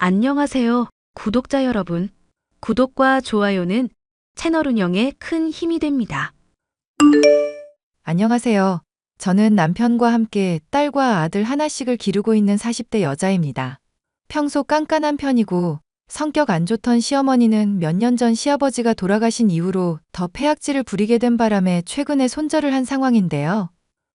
안녕하세요, 구독자 여러분. 구독과 좋아요는 채널 운영에 큰 힘이 됩니다. 안녕하세요. 저는 남편과 함께 딸과 아들 하나씩을 기르고 있는 40대 여자입니다. 평소 깐깐한 편이고 성격 안 좋던 시어머니는 몇 년 전 시아버지가 돌아가신 이후로 더 폐악질을 부리게 된 바람에 최근에 손절을 한 상황인데요.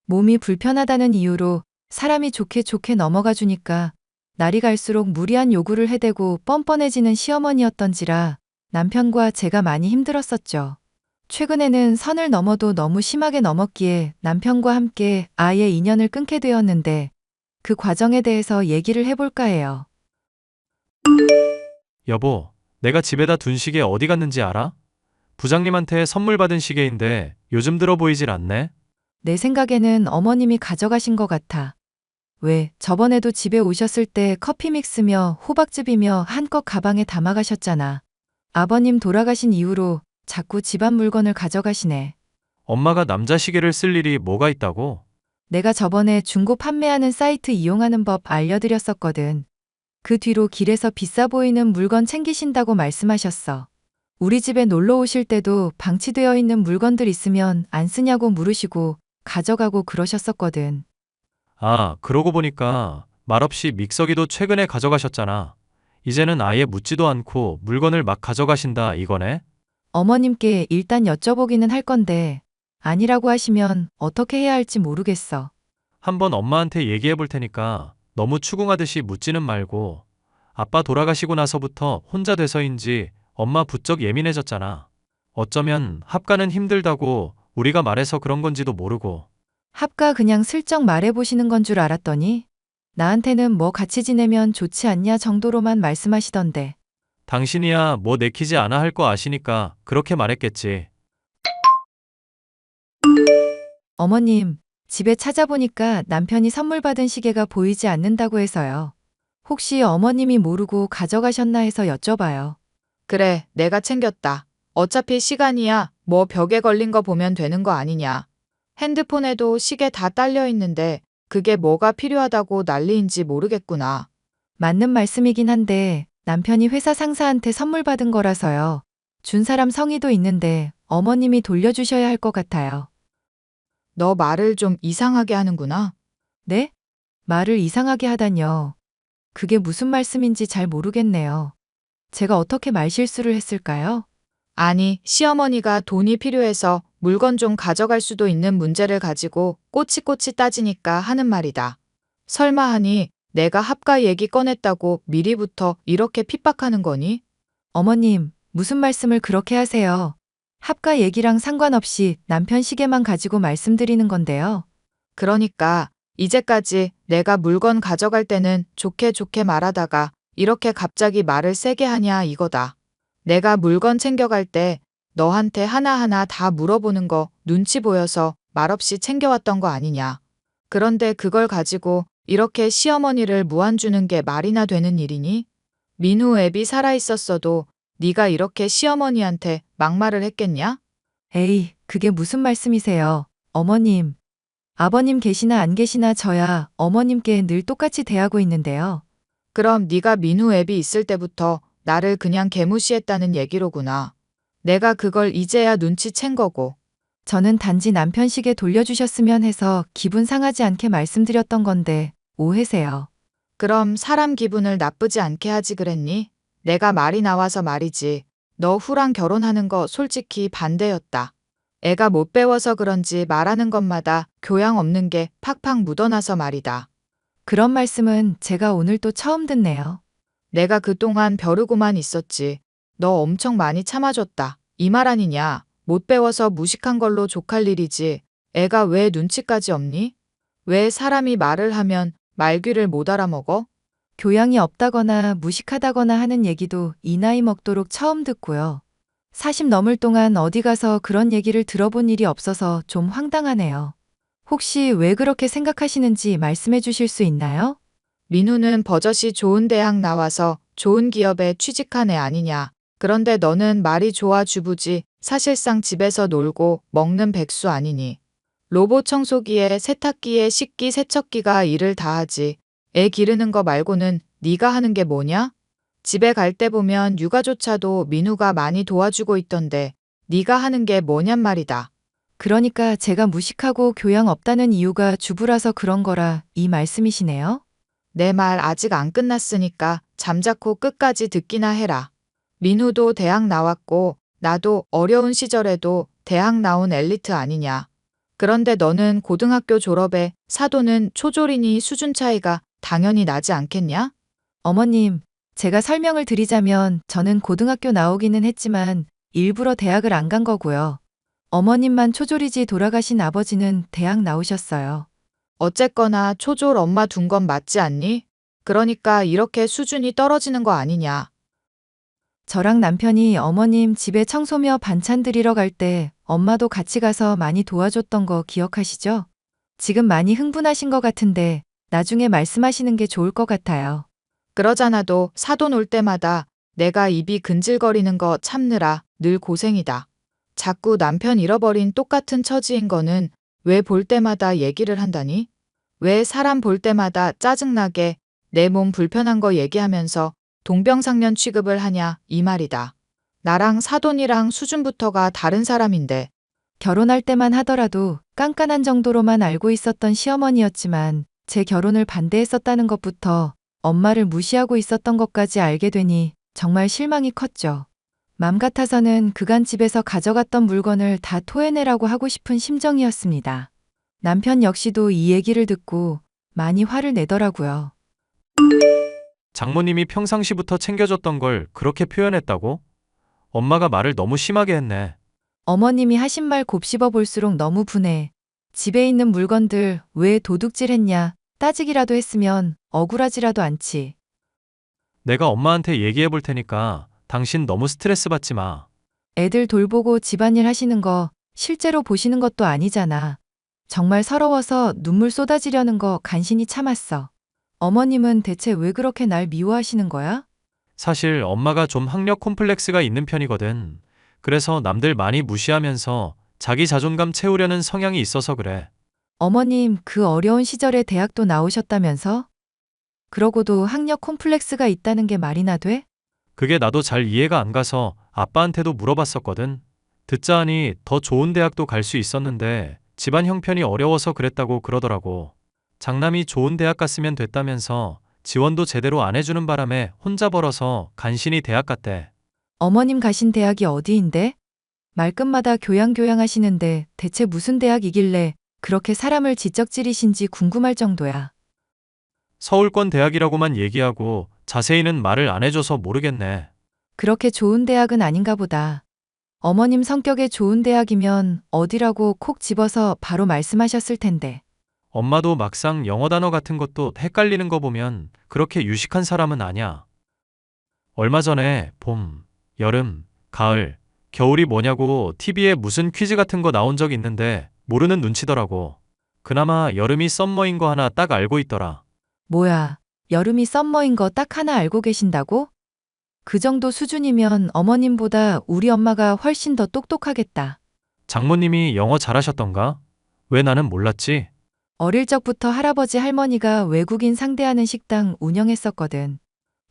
몸이 불편하다는 이유로 사람이 좋게 좋게 넘어가 주니까 날이 갈수록 무리한 요구를 해대고 뻔뻔해지는 시어머니였던지라 남편과 제가 많이 힘들었었죠. 최근에는 선을 넘어도 너무 심하게 넘었기에 남편과 함께 아예 인연을 끊게 되었는데 그 과정에 대해서 얘기를 해볼까 해요. 여보, 내가 집에다 둔 시계 어디 갔는지 알아? 부장님한테 선물 받은 시계인데 요즘 들어 보이질 않네? 내 생각에는 어머님이 가져가신 것 같아. 왜, 저번에도 집에 오셨을 때 커피 믹스며 호박즙이며 한껏 가방에 담아가셨잖아. 아버님 돌아가신 이후로 자꾸 집안 물건을 가져가시네. 엄마가 남자 시계를 쓸 일이 뭐가 있다고? 내가 저번에 중고 판매하는 사이트 이용하는 법 알려드렸었거든. 그 뒤로 길에서 비싸 보이는 물건 챙기신다고 말씀하셨어. 우리 집에 놀러 오실 때도 방치되어 있는 물건들 있으면 안 쓰냐고 물으시고 가져가고 그러셨었거든. 아, 그러고 보니까 말없이 믹서기도 최근에 가져가셨잖아. 이제는 아예 묻지도 않고 물건을 막 가져가신다 이거네? 어머님께 일단 여쭤보기는 할 건데 아니라고 하시면 어떻게 해야 할지 모르겠어. 한번 엄마한테 얘기해 볼 테니까 너무 추궁하듯이 묻지는 말고. 아빠 돌아가시고 나서부터 혼자 돼서인지 엄마 부쩍 예민해졌잖아. 어쩌면 합가는 힘들다고 우리가 말해서 그런 건지도 모르고. 합가 그냥 슬쩍 말해보시는 건 줄 알았더니 나한테는 뭐 같이 지내면 좋지 않냐 정도로만 말씀하시던데. 당신이야 뭐 내키지 않아 할 거 아시니까 그렇게 말했겠지. 어머님, 집에 찾아보니까 남편이 선물 받은 시계가 보이지 않는다고 해서요. 혹시 어머님이 모르고 가져가셨나 해서 여쭤봐요. 그래, 내가 챙겼다. 어차피 시간이야. 뭐 벽에 걸린 거 보면 되는 거 아니냐. 핸드폰에도 시계 다 딸려 있는데 그게 뭐가 필요하다고 난리인지 모르겠구나. 맞는 말씀이긴 한데 남편이 회사 상사한테 선물 받은 거라서요. 준 사람 성의도 있는데 어머님이 돌려주셔야 할 것 같아요. 너 말을 좀 이상하게 하는구나. 네? 말을 이상하게 하다뇨. 그게 무슨 말씀인지 잘 모르겠네요. 제가 어떻게 말실수를 했을까요? 아니, 시어머니가 돈이 필요해서 물건 좀 가져갈 수도 있는 문제를 가지고 꼬치꼬치 따지니까 하는 말이다. 설마 하니 내가 합가 얘기 꺼냈다고 미리부터 이렇게 핍박하는 거니? 어머님, 무슨 말씀을 그렇게 하세요? 합가 얘기랑 상관없이 남편 시계만 가지고 말씀드리는 건데요. 그러니까 이제까지 내가 물건 가져갈 때는 좋게 좋게 말하다가 이렇게 갑자기 말을 세게 하냐 이거다. 내가 물건 챙겨갈 때 너한테 하나하나 다 물어보는 거 눈치 보여서 말없이 챙겨왔던 거 아니냐. 그런데 그걸 가지고 이렇게 시어머니를 무안주는 게 말이나 되는 일이니? 민우 앱이 살아있었어도 네가 이렇게 시어머니한테 막말을 했겠냐? 에이, 그게 무슨 말씀이세요? 어머님, 아버님 계시나 안 계시나 저야 어머님께 늘 똑같이 대하고 있는데요. 그럼 네가 민우 앱이 있을 때부터 나를 그냥 개무시했다는 얘기로구나. 내가 그걸 이제야 눈치챈 거고. 저는 단지 남편 시계 돌려주셨으면 해서 기분 상하지 않게 말씀드렸던 건데 오해세요. 그럼 사람 기분을 나쁘지 않게 하지 그랬니? 내가 말이 나와서 말이지. 너 후랑 결혼하는 거 솔직히 반대였다. 애가 못 배워서 그런지 말하는 것마다 교양 없는 게 팍팍 묻어나서 말이다. 그런 말씀은 제가 오늘 또 처음 듣네요. 내가 그동안 벼르고만 있었지. 너 엄청 많이 참아줬다. 이 말 아니냐. 못 배워서 무식한 걸로 족할 일이지. 애가 왜 눈치까지 없니? 왜 사람이 말을 하면 말귀를 못 알아먹어? 교양이 없다거나 무식하다거나 하는 얘기도 이 나이 먹도록 처음 듣고요. 40 넘을 동안 어디 가서 그런 얘기를 들어본 일이 없어서 좀 황당하네요. 혹시 왜 그렇게 생각하시는지 말씀해 주실 수 있나요? 민우는 버젓이 좋은 대학 나와서 좋은 기업에 취직한 애 아니냐. 그런데 너는 말이 좋아 주부지 사실상 집에서 놀고 먹는 백수 아니니. 로봇 청소기에 세탁기에 식기 세척기가 일을 다 하지. 애 기르는 거 말고는 네가 하는 게 뭐냐? 집에 갈 때 보면 육아조차도 민우가 많이 도와주고 있던데 네가 하는 게 뭐냔 말이다. 그러니까 제가 무식하고 교양 없다는 이유가 주부라서 그런 거라 이 말씀이시네요? 내 말 아직 안 끝났으니까 잠자코 끝까지 듣기나 해라. 민우도 대학 나왔고 나도 어려운 시절에도 대학 나온 엘리트 아니냐. 그런데 너는 고등학교 졸업에 사도는 초졸이니 수준 차이가 당연히 나지 않겠냐? 어머님, 제가 설명을 드리자면 저는 고등학교 나오기는 했지만 일부러 대학을 안 간 거고요. 어머님만 초졸이지 돌아가신 아버지는 대학 나오셨어요. 어쨌거나 초졸 엄마 둔 건 맞지 않니? 그러니까 이렇게 수준이 떨어지는 거 아니냐. 저랑 남편이 어머님 집에 청소며 반찬 드리러 갈 때 엄마도 같이 가서 많이 도와줬던 거 기억하시죠? 지금 많이 흥분하신 것 같은데 나중에 말씀하시는 게 좋을 것 같아요. 그러잖아도 사돈 올 때마다 내가 입이 근질거리는 거 참느라 늘 고생이다. 자꾸 남편 잃어버린 똑같은 처지인 거는 왜 볼 때마다 얘기를 한다니? 왜 사람 볼 때마다 짜증나게 내 몸 불편한 거 얘기하면서 동병상련 취급을 하냐 이 말이다. 나랑 사돈이랑 수준부터가 다른 사람인데 결혼할 때만 하더라도 깐깐한 정도로만 알고 있었던 시어머니였지만 제 결혼을 반대했었다는 것부터 엄마를 무시하고 있었던 것까지 알게 되니 정말 실망이 컸죠. 맘 같아서는 그간 집에서 가져갔던 물건을 다 토해내라고 하고 싶은 심정이었습니다. 남편 역시도 이 얘기를 듣고 많이 화를 내더라고요. 장모님이 평상시부터 챙겨줬던 걸 그렇게 표현했다고? 엄마가 말을 너무 심하게 했네. 어머님이 하신 말 곱씹어 볼수록 너무 분해. 집에 있는 물건들 왜 도둑질 했냐 따지기라도 했으면 억울하지라도 않지. 내가 엄마한테 얘기해 볼 테니까 당신 너무 스트레스 받지 마. 애들 돌보고 집안일 하시는 거 실제로 보시는 것도 아니잖아. 정말 서러워서 눈물 쏟아지려는 거 간신히 참았어. 어머님은 대체 왜 그렇게 날 미워하시는 거야? 사실 엄마가 좀 학력 콤플렉스가 있는 편이거든. 그래서 남들 많이 무시하면서 자기 자존감 채우려는 성향이 있어서 그래. 어머님 그 어려운 시절에 대학도 나오셨다면서? 그러고도 학력 콤플렉스가 있다는 게 말이나 돼? 그게 나도 잘 이해가 안 가서 아빠한테도 물어봤었거든. 듣자 하니 더 좋은 대학도 갈 수 있었는데 집안 형편이 어려워서 그랬다고 그러더라고. 장남이 좋은 대학 갔으면 됐다면서 지원도 제대로 안 해주는 바람에 혼자 벌어서 간신히 대학 갔대. 어머님 가신 대학이 어디인데? 말끝마다 교양 하시는데 대체 무슨 대학이길래 그렇게 사람을 지적질이신지 궁금할 정도야. 서울권 대학이라고만 얘기하고 자세히는 말을 안 해줘서 모르겠네. 그렇게 좋은 대학은 아닌가 보다. 어머님 성격에 좋은 대학이면 어디라고 콕 집어서 바로 말씀하셨을 텐데. 엄마도 막상 영어 단어 같은 것도 헷갈리는 거 보면 그렇게 유식한 사람은 아냐. 얼마 전에 봄, 여름, 가을, 겨울이 뭐냐고 TV에 무슨 퀴즈 같은 거 나온 적 있는데 모르는 눈치더라고. 그나마 여름이 썸머인 거 하나 딱 알고 있더라. 뭐야, 여름이 썸머인 거 딱 하나 알고 계신다고? 그 정도 수준이면 어머님보다 우리 엄마가 훨씬 더 똑똑하겠다. 장모님이 영어 잘하셨던가? 왜 나는 몰랐지? 어릴 적부터 할아버지 할머니가 외국인 상대하는 식당 운영했었거든.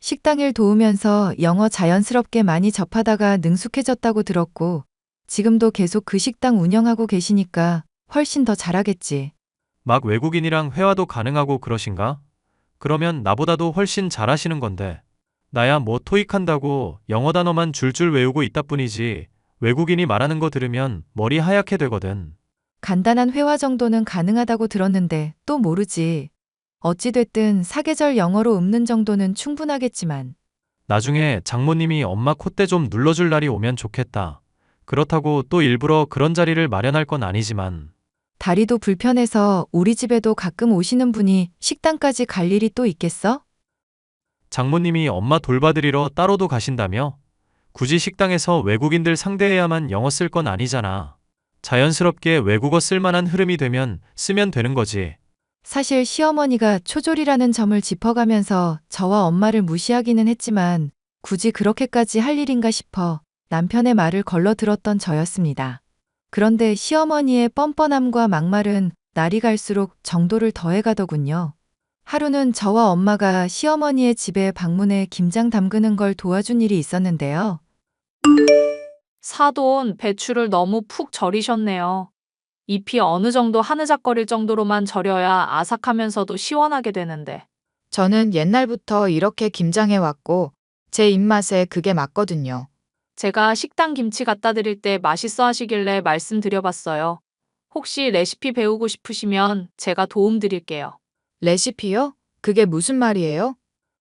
식당 일 도우면서 영어 자연스럽게 많이 접하다가 능숙해졌다고 들었고, 지금도 계속 그 식당 운영하고 계시니까 훨씬 더 잘하겠지. 막 외국인이랑 회화도 가능하고 그러신가? 그러면 나보다도 훨씬 잘하시는 건데. 나야 뭐 토익한다고 영어 단어만 줄줄 외우고 있다 뿐이지 외국인이 말하는 거 들으면 머리 하얗게 되거든. 간단한 회화 정도는 가능하다고 들었는데 또 모르지. 어찌됐든 사계절 영어로 읊는 정도는 충분하겠지만. 나중에 장모님이 엄마 콧대 좀 눌러줄 날이 오면 좋겠다. 그렇다고 또 일부러 그런 자리를 마련할 건 아니지만. 다리도 불편해서 우리 집에도 가끔 오시는 분이 식당까지 갈 일이 또 있겠어? 장모님이 엄마 돌봐드리러 따로도 가신다며? 굳이 식당에서 외국인들 상대해야만 영어 쓸 건 아니잖아. 자연스럽게 외국어 쓸만한 흐름이 되면 쓰면 되는 거지. 사실 시어머니가 초졸이라는 점을 짚어가면서 저와 엄마를 무시하기는 했지만 굳이 그렇게까지 할 일인가 싶어 남편의 말을 걸러 들었던 저였습니다. 그런데 시어머니의 뻔뻔함과 막말은 날이 갈수록 정도를 더해가더군요. 하루는 저와 엄마가 시어머니의 집에 방문해 김장 담그는 걸 도와준 일이 있었는데요. 사돈, 배추를 너무 푹 절이셨네요. 잎이 어느 정도 하느적거릴 정도로만 절여야 아삭하면서도 시원하게 되는데. 저는 옛날부터 이렇게 김장해 왔고 제 입맛에 그게 맞거든요. 제가 식당 김치 갖다 드릴 때 맛있어 하시길래 말씀드려봤어요. 혹시 레시피 배우고 싶으시면 제가 도움 드릴게요. 레시피요? 그게 무슨 말이에요?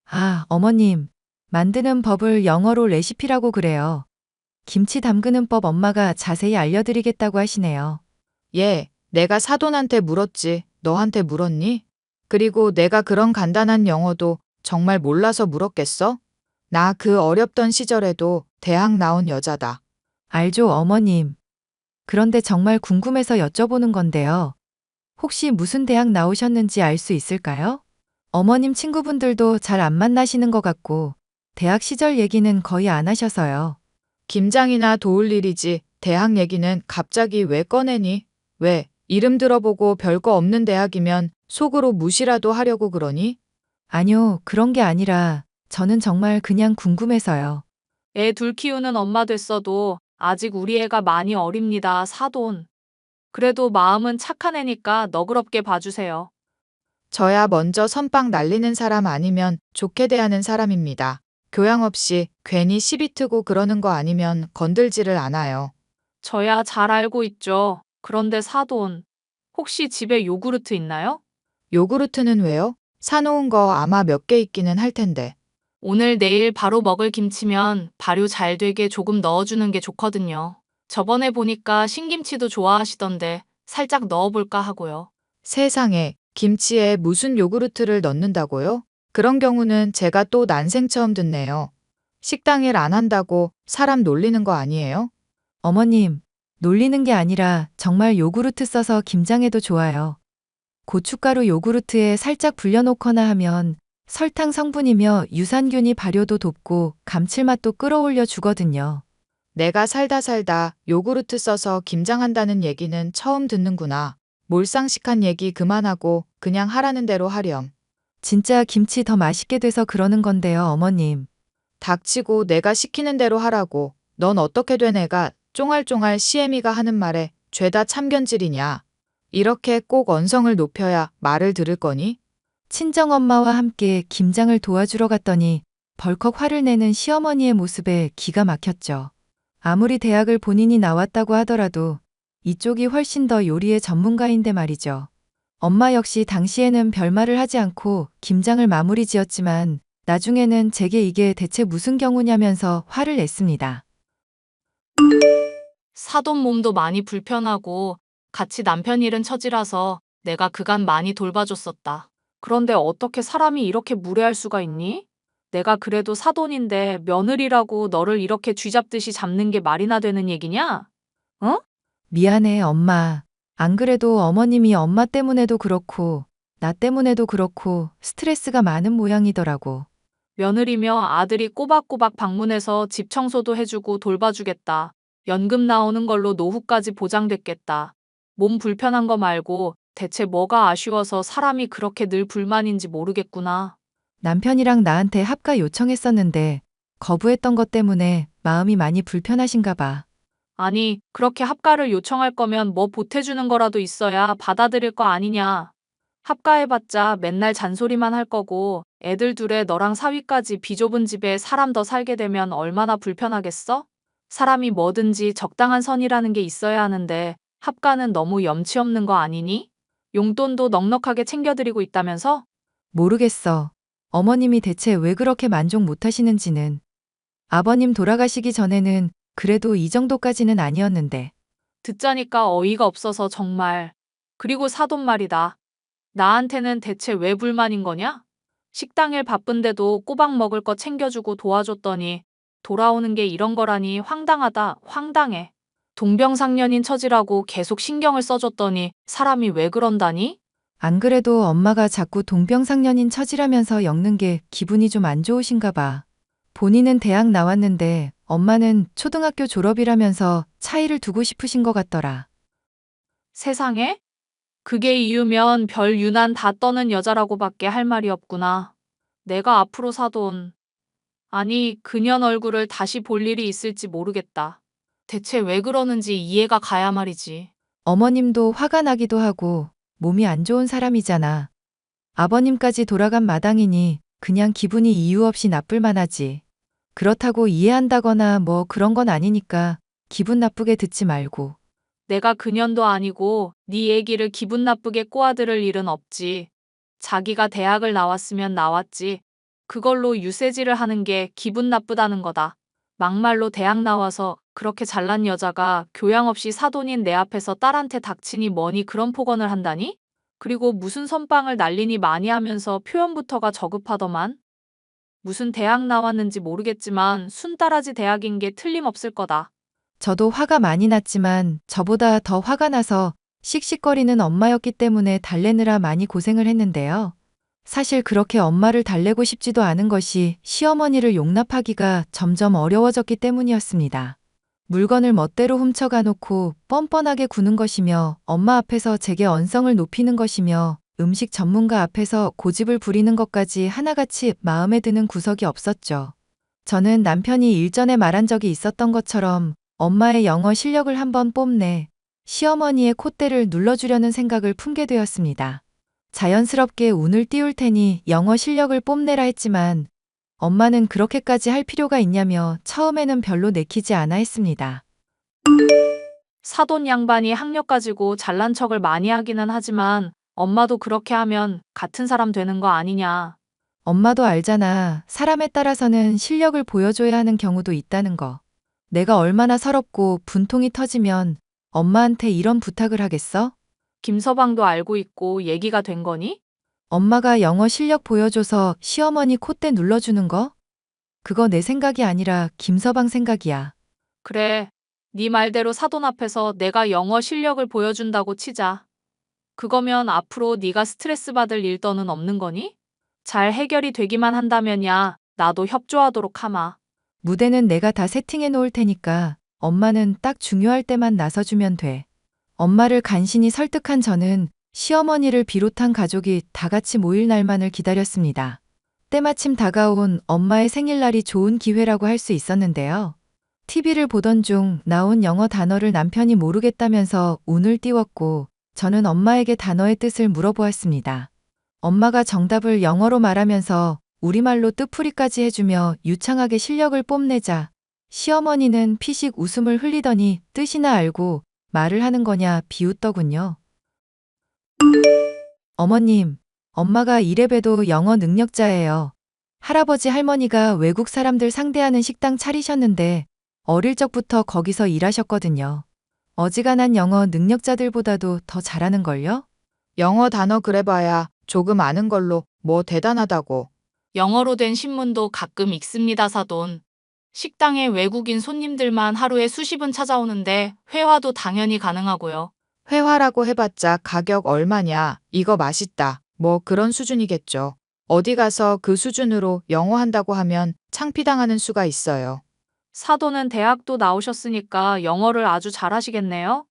아, 어머님. 만드는 법을 영어로 레시피라고 그래요. 김치 담그는 법 엄마가 자세히 알려드리겠다고 하시네요. 예, 내가 사돈한테 물었지. 너한테 물었니? 그리고 내가 그런 간단한 영어도 정말 몰라서 물었겠어? 나 그 어렵던 시절에도 대학 나온 여자다. 알죠, 어머님. 그런데 정말 궁금해서 여쭤보는 건데요. 혹시 무슨 대학 나오셨는지 알 수 있을까요? 어머님 친구분들도 잘 안 만나시는 것 같고, 대학 시절 얘기는 거의 안 하셔서요. 김장이나 도울 일이지 대학 얘기는 갑자기 왜 꺼내니? 왜? 이름 들어보고 별거 없는 대학이면 속으로 무시라도 하려고 그러니? 아니요, 그런 게 아니라 저는 정말 그냥 궁금해서요. 애 둘 키우는 엄마 됐어도 아직 우리 애가 많이 어립니다, 사돈. 그래도 마음은 착한 애니까 너그럽게 봐주세요. 저야 먼저 선빵 날리는 사람 아니면 좋게 대하는 사람입니다. 교양 없이 괜히 시비 트고 그러는 거 아니면 건들지를 않아요. 저야 잘 알고 있죠. 그런데 사돈, 혹시 집에 요구르트 있나요? 요구르트는 왜요? 사놓은 거 아마 몇 개 있기는 할 텐데. 오늘 내일 바로 먹을 김치면 발효 잘 되게 조금 넣어주는 게 좋거든요. 저번에 보니까 신김치도 좋아하시던데 살짝 넣어볼까 하고요. 세상에, 김치에 무슨 요구르트를 넣는다고요? 그런 경우는 제가 또 난생 처음 듣네요. 식당 일 안 한다고 사람 놀리는 거 아니에요? 어머님, 놀리는 게 아니라 정말 요구르트 써서 김장해도 좋아요. 고춧가루 요구르트에 살짝 불려놓거나 하면 설탕 성분이며 유산균이 발효도 돕고 감칠맛도 끌어올려 주거든요. 내가 살다 요구르트 써서 김장한다는 얘기는 처음 듣는구나. 몰상식한 얘기 그만하고 그냥 하라는 대로 하렴. 진짜 김치 더 맛있게 돼서 그러는 건데요, 어머님. 닥치고 내가 시키는 대로 하라고. 넌 어떻게 된 애가 쫑알쫑알 시애미가 하는 말에 죄다 참견질이냐. 이렇게 꼭 언성을 높여야 말을 들을 거니? 친정엄마와 함께 김장을 도와주러 갔더니 벌컥 화를 내는 시어머니의 모습에 기가 막혔죠. 아무리 대학을 본인이 나왔다고 하더라도 이쪽이 훨씬 더 요리의 전문가인데 말이죠. 엄마 역시 당시에는 별말을 하지 않고 김장을 마무리 지었지만 나중에는 제게 이게 대체 무슨 경우냐면서 화를 냈습니다. 사돈 몸도 많이 불편하고 같이 남편 일은 처지라서 내가 그간 많이 돌봐줬었다. 그런데 어떻게 사람이 이렇게 무례할 수가 있니? 내가 그래도 사돈인데 며느리라고 너를 이렇게 쥐잡듯이 잡는 게 말이나 되는 얘기냐? 어? 미안해, 엄마. 안 그래도 어머님이 엄마 때문에도 그렇고 나 때문에도 그렇고 스트레스가 많은 모양이더라고. 며느리며 아들이 꼬박꼬박 방문해서 집 청소도 해주고 돌봐주겠다. 연금 나오는 걸로 노후까지 보장됐겠다. 몸 불편한 거 말고 대체 뭐가 아쉬워서 사람이 그렇게 늘 불만인지 모르겠구나. 남편이랑 나한테 합가 요청했었는데 거부했던 것 때문에 마음이 많이 불편하신가 봐. 아니, 그렇게 합가를 요청할 거면 뭐 보태주는 거라도 있어야 받아들일 거 아니냐. 합가해봤자 맨날 잔소리만 할 거고 애들 둘에 너랑 사위까지 비좁은 집에 사람 더 살게 되면 얼마나 불편하겠어? 사람이 뭐든지 적당한 선이라는 게 있어야 하는데 합가는 너무 염치 없는 거 아니니? 용돈도 넉넉하게 챙겨드리고 있다면서? 모르겠어. 어머님이 대체 왜 그렇게 만족 못 하시는지는. 아버님 돌아가시기 전에는 그래도 이 정도까지는 아니었는데. 듣자니까 어이가 없어서 정말. 그리고 사돈 말이다. 나한테는 대체 왜 불만인 거냐? 식당일 바쁜데도 꼬박 먹을 거 챙겨주고 도와줬더니 돌아오는 게 이런 거라니 황당하다, 황당해. 동병상련인 처지라고 계속 신경을 써줬더니 사람이 왜 그런다니? 안 그래도 엄마가 자꾸 동병상련인 처지라면서 엮는 게 기분이 좀 안 좋으신가 봐. 본인은 대학 나왔는데 엄마는 초등학교 졸업이라면서 차이를 두고 싶으신 것 같더라. 세상에? 그게 이유면 별 유난 다 떠는 여자라고밖에 할 말이 없구나. 내가 앞으로 사돈, 아니 그년 얼굴을 다시 볼 일이 있을지 모르겠다. 대체 왜 그러는지 이해가 가야 말이지. 어머님도 화가 나기도 하고 몸이 안 좋은 사람이잖아. 아버님까지 돌아간 마당이니 그냥 기분이 이유 없이 나쁠 만하지. 그렇다고 이해한다거나 뭐 그런 건 아니니까 기분 나쁘게 듣지 말고. 내가 그년도 아니고 네 얘기를 기분 나쁘게 꼬아들을 일은 없지. 자기가 대학을 나왔으면 나왔지. 그걸로 유세지를 하는 게 기분 나쁘다는 거다. 막말로 대학 나와서 그렇게 잘난 여자가 교양 없이 사돈인 내 앞에서 딸한테 닥치니 뭐니 그런 폭언을 한다니? 그리고 무슨 선빵을 날리니 많이 하면서 표현부터가 저급하더만. 무슨 대학 나왔는지 모르겠지만 순따라지 대학인 게 틀림없을 거다. 저도 화가 많이 났지만 저보다 더 화가 나서 씩씩거리는 엄마였기 때문에 달래느라 많이 고생을 했는데요. 사실 그렇게 엄마를 달래고 싶지도 않은 것이 시어머니를 용납하기가 점점 어려워졌기 때문이었습니다. 물건을 멋대로 훔쳐가 놓고 뻔뻔하게 구는 것이며 엄마 앞에서 제게 언성을 높이는 것이며 음식 전문가 앞에서 고집을 부리는 것까지 하나같이 마음에 드는 구석이 없었죠. 저는 남편이 일전에 말한 적이 있었던 것처럼 엄마의 영어 실력을 한번 뽐내 시어머니의 콧대를 눌러주려는 생각을 품게 되었습니다. 자연스럽게 운을 띄울 테니 영어 실력을 뽐내라 했지만 엄마는 그렇게까지 할 필요가 있냐며 처음에는 별로 내키지 않아 했습니다. 사돈 양반이 학력 가지고 잘난 척을 많이 하기는 하지만 엄마도 그렇게 하면 같은 사람 되는 거 아니냐. 엄마도 알잖아. 사람에 따라서는 실력을 보여줘야 하는 경우도 있다는 거. 내가 얼마나 서럽고 분통이 터지면 엄마한테 이런 부탁을 하겠어? 김서방도 알고 있고 얘기가 된 거니? 엄마가 영어 실력 보여줘서 시어머니 콧대 눌러주는 거? 그거 내 생각이 아니라 김서방 생각이야. 그래, 네 말대로 사돈 앞에서 내가 영어 실력을 보여준다고 치자. 그거면 앞으로 네가 스트레스 받을 일더는 없는 거니? 잘 해결이 되기만 한다면야 나도 협조하도록 하마. 무대는 내가 다 세팅해 놓을 테니까 엄마는 딱 중요할 때만 나서주면 돼. 엄마를 간신히 설득한 저는 시어머니를 비롯한 가족이 다 같이 모일 날만을 기다렸습니다. 때마침 다가온 엄마의 생일날이 좋은 기회라고 할 수 있었는데요. TV를 보던 중 나온 영어 단어를 남편이 모르겠다면서 운을 띄웠고 저는 엄마에게 단어의 뜻을 물어보았습니다. 엄마가 정답을 영어로 말하면서 우리말로 뜻풀이까지 해주며 유창하게 실력을 뽐내자 시어머니는 피식 웃음을 흘리더니 뜻이나 알고 말을 하는 거냐 비웃더군요. 어머님, 엄마가 이래봬도 영어 능력자예요. 할아버지 할머니가 외국 사람들 상대하는 식당 차리셨는데 어릴 적부터 거기서 일하셨거든요. 어지간한 영어 능력자들보다도 더 잘하는걸요? 영어 단어 그래봐야 조금 아는 걸로 뭐 대단하다고. 영어로 된 신문도 가끔 읽습니다, 사돈. 식당에 외국인 손님들만 하루에 수십은 찾아오는데 회화도 당연히 가능하고요. 회화라고 해봤자 가격 얼마냐, 이거 맛있다, 뭐 그런 수준이겠죠. 어디 가서 그 수준으로 영어 한다고 하면 창피당하는 수가 있어요. 사돈은 대학도 나오셨으니까 영어를 아주 잘하시겠네요?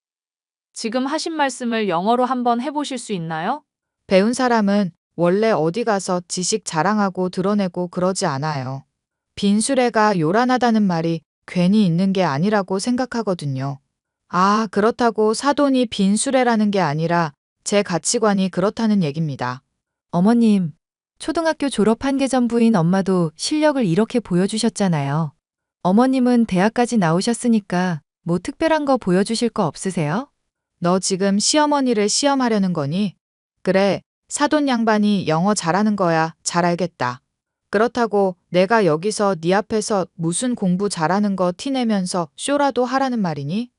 지금 하신 말씀을 영어로 한번 해보실 수 있나요? 배운 사람은 원래 어디 가서 지식 자랑하고 드러내고 그러지 않아요. 빈수레가 요란하다는 말이 괜히 있는 게 아니라고 생각하거든요. 아, 그렇다고 사돈이 빈수레라는 게 아니라 제 가치관이 그렇다는 얘기입니다. 어머님, 초등학교 졸업 한계전부인 엄마도 실력을 이렇게 보여주셨잖아요. 어머님은 대학까지 나오셨으니까 뭐 특별한 거 보여주실 거 없으세요? 너 지금 시어머니를 시험하려는 거니? 그래, 사돈 양반이 영어 잘하는 거야 잘 알겠다. 그렇다고 내가 여기서 네 앞에서 무슨 공부 잘하는 거 티내면서 쇼라도 하라는 말이니?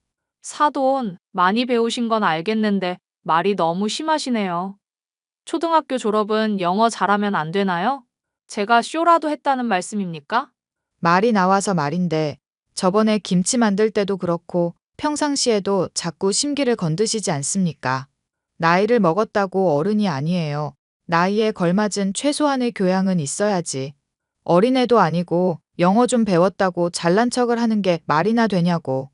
사돈, 많이 배우신 건 알겠는데 말이 너무 심하시네요. 초등학교 졸업은 영어 잘하면 안 되나요? 제가 쇼라도 했다는 말씀입니까? 말이 나와서 말인데 저번에 김치 만들 때도 그렇고 평상시에도 자꾸 심기를 건드시지 않습니까? 나이를 먹었다고 어른이 아니에요. 나이에 걸맞은 최소한의 교양은 있어야지. 어린애도 아니고 영어 좀 배웠다고 잘난 척을 하는 게 말이나 되냐고.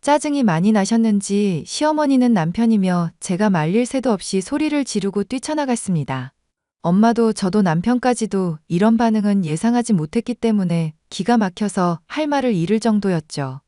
짜증이 많이 나셨는지 시어머니는 남편이며 제가 말릴 새도 없이 소리를 지르고 뛰쳐나갔습니다. 엄마도 저도 남편까지도 이런 반응은 예상하지 못했기 때문에 기가 막혀서 할 말을 잃을 정도였죠.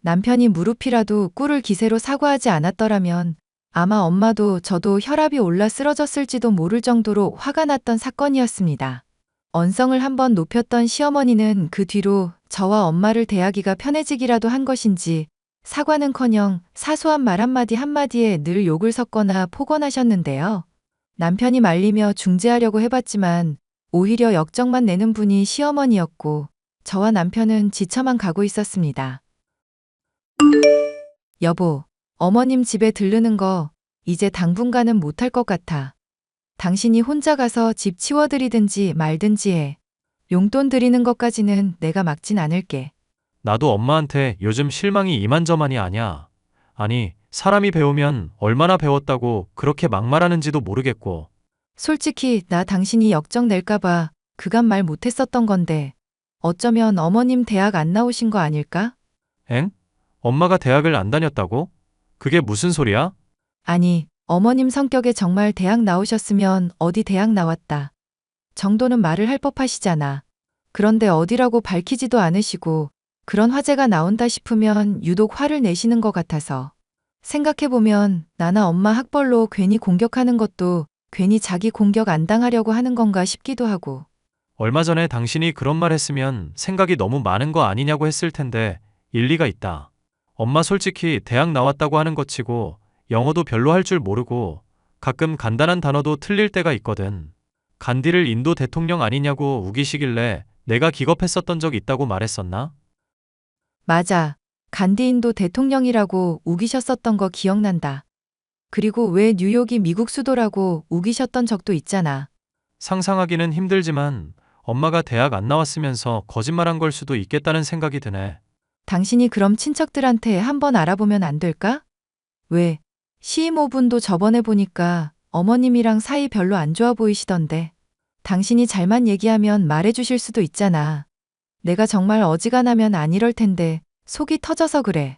남편이 무릎이라도 꿇을 기세로 사과하지 않았더라면 아마 엄마도 저도 혈압이 올라 쓰러졌을지도 모를 정도로 화가 났던 사건이었습니다. 언성을 한번 높였던 시어머니는 그 뒤로 저와 엄마를 대하기가 편해지기라도 한 것인지 사과는커녕 사소한 말 한마디에 늘 욕을 섞거나 폭언하셨는데요. 남편이 말리며 중재하려고 해봤지만 오히려 역정만 내는 분이 시어머니였고 저와 남편은 지쳐만 가고 있었습니다. 여보, 어머님 집에 들르는 거 이제 당분간은 못할 것 같아. 당신이 혼자 가서 집 치워드리든지 말든지 해. 용돈 드리는 것까지는 내가 막진 않을게. 나도 엄마한테 요즘 실망이 이만저만이 아냐. 아니, 사람이 배우면 얼마나 배웠다고 그렇게 막말하는지도 모르겠고. 솔직히 나 당신이 역정 낼까봐 그간 말 못했었던 건데 어쩌면 어머님 대학 안 나오신 거 아닐까? 엥? 엄마가 대학을 안 다녔다고? 그게 무슨 소리야? 아니, 어머님 성격에 정말 대학 나오셨으면 어디 대학 나왔다 정도는 말을 할 법하시잖아. 그런데 어디라고 밝히지도 않으시고 그런 화제가 나온다 싶으면 유독 화를 내시는 것 같아서. 생각해보면 나나 엄마 학벌로 괜히 공격하는 것도 괜히 자기 공격 안 당하려고 하는 건가 싶기도 하고. 얼마 전에 당신이 그런 말 했으면 생각이 너무 많은 거 아니냐고 했을 텐데 일리가 있다. 엄마 솔직히 대학 나왔다고 하는 것 치고 영어도 별로 할 줄 모르고 가끔 간단한 단어도 틀릴 때가 있거든. 간디를 인도 대통령 아니냐고 우기시길래 내가 기겁했었던 적 있다고 말했었나? 맞아. 간디인도 대통령이라고 우기셨었던 거 기억난다. 그리고 왜 뉴욕이 미국 수도라고 우기셨던 적도 있잖아. 상상하기는 힘들지만 엄마가 대학 안 나왔으면서 거짓말한 걸 수도 있겠다는 생각이 드네. 당신이 그럼 친척들한테 한번 알아보면 안 될까? 왜? 시이모분도 저번에 보니까 어머님이랑 사이 별로 안 좋아 보이시던데. 당신이 잘만 얘기하면 말해주실 수도 있잖아. 내가 정말 어지간하면 안 이럴 텐데 속이 터져서 그래.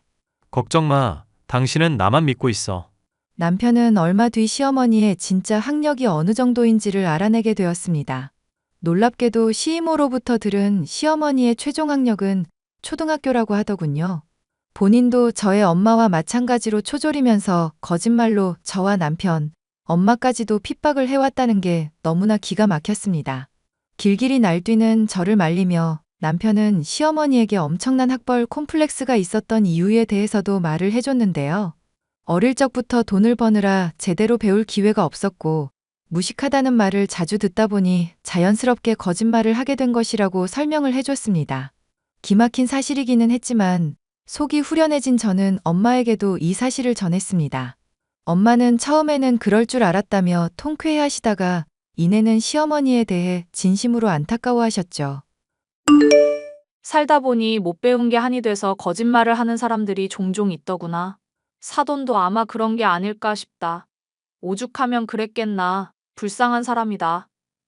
걱정 마. 당신은 나만 믿고 있어. 남편은 얼마 뒤 시어머니의 진짜 학력이 어느 정도인지를 알아내게 되었습니다. 놀랍게도 시이모로부터 들은 시어머니의 최종 학력은 초등학교라고 하더군요. 본인도 저의 엄마와 마찬가지로 초졸이면서 거짓말로 저와 남편, 엄마까지도 핍박을 해왔다는 게 너무나 기가 막혔습니다. 길길이 날뛰는 저를 말리며 남편은 시어머니에게 엄청난 학벌 콤플렉스가 있었던 이유에 대해서도 말을 해줬는데요. 어릴 적부터 돈을 버느라 제대로 배울 기회가 없었고 무식하다는 말을 자주 듣다 보니 자연스럽게 거짓말을 하게 된 것이라고 설명을 해줬습니다. 기막힌 사실이기는 했지만 속이 후련해진 저는 엄마에게도 이 사실을 전했습니다. 엄마는 처음에는 그럴 줄 알았다며 통쾌해하시다가 이내는 시어머니에 대해 진심으로 안타까워하셨죠. 살다 보니 못 배운 게 한이 돼서 거짓말을 하는 사람들이 종종 있더구나. 사돈도 아마 그런 게 아닐까 싶다. 오죽하면 그랬겠나. 불쌍한 사람이다.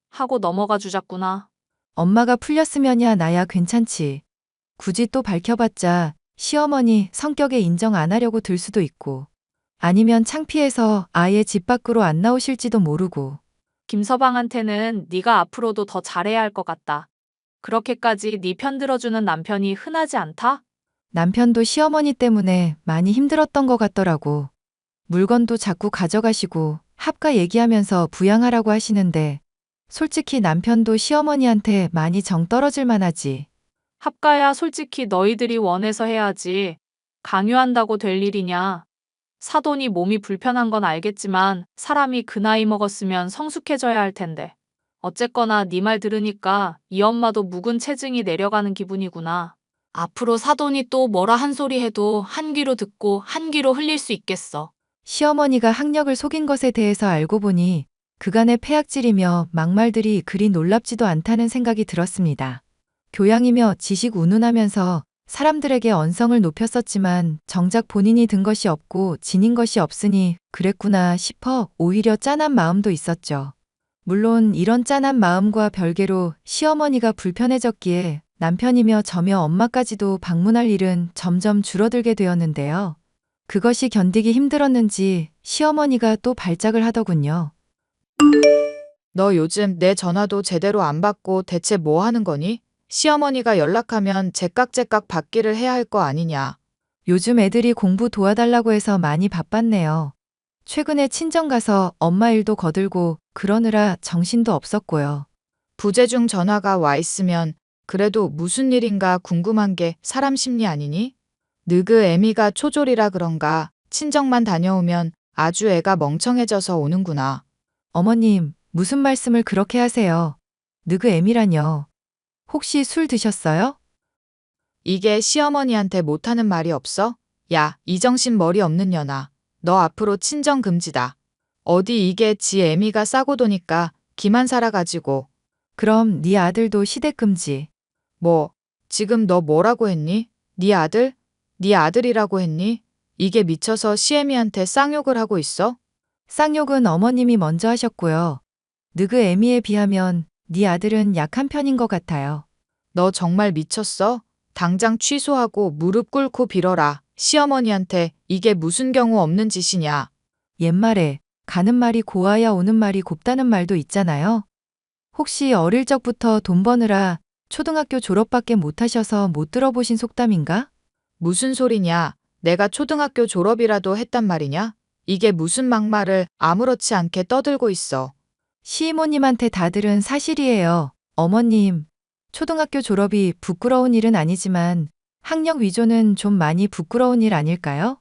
하고 넘어가 주자꾸나. 엄마가 풀렸으면야 나야 괜찮지. 굳이 또 밝혀봤자 시어머니 성격에 인정 안 하려고 들 수도 있고 아니면 창피해서 아예 집 밖으로 안 나오실지도 모르고. 김서방한테는 네가 앞으로도 더 잘해야 할 것 같다. 그렇게까지 네 편 들어주는 남편이 흔하지 않다? 남편도 시어머니 때문에 많이 힘들었던 것 같더라고. 물건도 자꾸 가져가시고 합가 얘기하면서 부양하라고 하시는데 솔직히 남편도 시어머니한테 많이 정 떨어질 만하지. 합가야 솔직히 너희들이 원해서 해야지. 강요한다고 될 일이냐. 사돈이 몸이 불편한 건 알겠지만 사람이 그 나이 먹었으면 성숙해져야 할 텐데. 어쨌거나 네 말 들으니까 이 엄마도 묵은 체증이 내려가는 기분이구나. 앞으로 사돈이 또 뭐라 한 소리 해도 한 귀로 듣고 한 귀로 흘릴 수 있겠어. 시어머니가 학력을 속인 것에 대해서 알고 보니 그간의 폐악질이며 막말들이 그리 놀랍지도 않다는 생각이 들었습니다. 교양이며 지식 운운하면서 사람들에게 언성을 높였었지만 정작 본인이 든 것이 없고 지닌 것이 없으니 그랬구나 싶어 오히려 짠한 마음도 있었죠. 물론 이런 짠한 마음과 별개로 시어머니가 불편해졌기에 남편이며 저며 엄마까지도 방문할 일은 점점 줄어들게 되었는데요. 그것이 견디기 힘들었는지 시어머니가 또 발작을 하더군요. 너 요즘 내 전화도 제대로 안 받고 대체 뭐 하는 거니? 시어머니가 연락하면 제깍제깍 받기를 해야 할 거 아니냐. 요즘 애들이 공부 도와달라고 해서 많이 바빴네요. 최근에 친정 가서 엄마 일도 거들고 그러느라 정신도 없었고요. 부재중 전화가 와 있으면 그래도 무슨 일인가 궁금한 게 사람 심리 아니니? 느그 애미가 초졸이라 그런가 친정만 다녀오면 아주 애가 멍청해져서 오는구나. 어머님, 무슨 말씀을 그렇게 하세요? 느그 애미라뇨. 혹시 술 드셨어요? 이게 시어머니한테 못하는 말이 없어? 야, 이정신 머리 없는 년아. 너 앞으로 친정 금지다. 어디 이게 지 애미가 싸고 도니까 기만 살아가지고. 그럼 네 아들도 시댁금지. 뭐, 지금 너 뭐라고 했니? 네 아들? 네 아들이라고 했니? 이게 미쳐서 시애미한테 쌍욕을 하고 있어? 쌍욕은 어머님이 먼저 하셨고요. 느그 애미에 비하면 네 아들은 약한 편인 것 같아요. 너 정말 미쳤어? 당장 취소하고 무릎 꿇고 빌어라. 시어머니한테 이게 무슨 경우 없는 짓이냐. 옛말에 가는 말이 고와야 오는 말이 곱다는 말도 있잖아요. 혹시 어릴 적부터 돈 버느라 초등학교 졸업밖에 못하셔서 못 들어보신 속담인가? 무슨 소리냐? 내가 초등학교 졸업이라도 했단 말이냐? 이게 무슨 막말을 아무렇지 않게 떠들고 있어. 시이모님한테 다 들은 사실이에요. 어머님, 초등학교 졸업이 부끄러운 일은 아니지만 학력 위조는 좀 많이 부끄러운 일 아닐까요?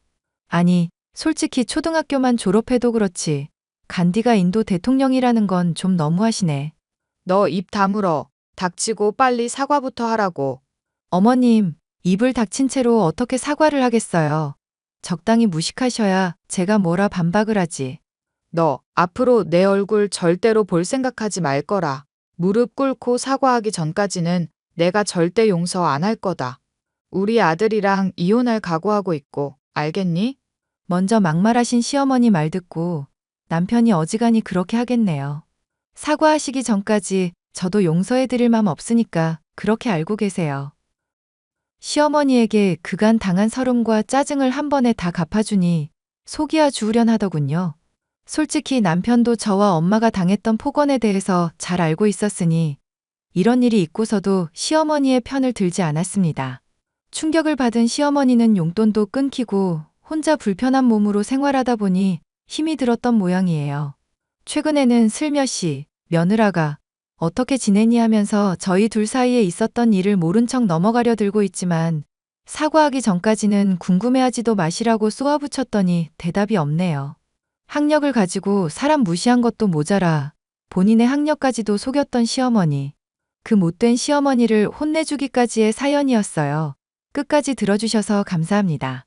아니, 솔직히 초등학교만 졸업해도 그렇지. 간디가 인도 대통령이라는 건 좀 너무하시네. 너 입 다물어. 닥치고 빨리 사과부터 하라고. 어머님, 입을 닥친 채로 어떻게 사과를 하겠어요. 적당히 무식하셔야 제가 뭐라 반박을 하지. 너 앞으로 내 얼굴 절대로 볼 생각하지 말 거라. 무릎 꿇고 사과하기 전까지는 내가 절대 용서 안 할 거다. 우리 아들이랑 이혼할 각오하고 있고, 알겠니? 먼저 막말하신 시어머니 말 듣고 남편이 어지간히 그렇게 하겠네요. 사과하시기 전까지 저도 용서해드릴 맘 없으니까 그렇게 알고 계세요. 시어머니에게 그간 당한 서름과 짜증을 한 번에 다 갚아주니 속이야 주우련 하더군요. 솔직히 남편도 저와 엄마가 당했던 폭언에 대해서 잘 알고 있었으니 이런 일이 있고서도 시어머니의 편을 들지 않았습니다. 충격을 받은 시어머니는 용돈도 끊기고 혼자 불편한 몸으로 생활하다 보니 힘이 들었던 모양이에요. 최근에는 슬며시 며느라가 어떻게 지내니 하면서 저희 둘 사이에 있었던 일을 모른 척 넘어가려 들고 있지만 사과하기 전까지는 궁금해하지도 마시라고 쏘아붙였더니 대답이 없네요. 학력을 가지고 사람 무시한 것도 모자라 본인의 학력까지도 속였던 시어머니. 그 못된 시어머니를 혼내주기까지의 사연이었어요. 끝까지 들어주셔서 감사합니다.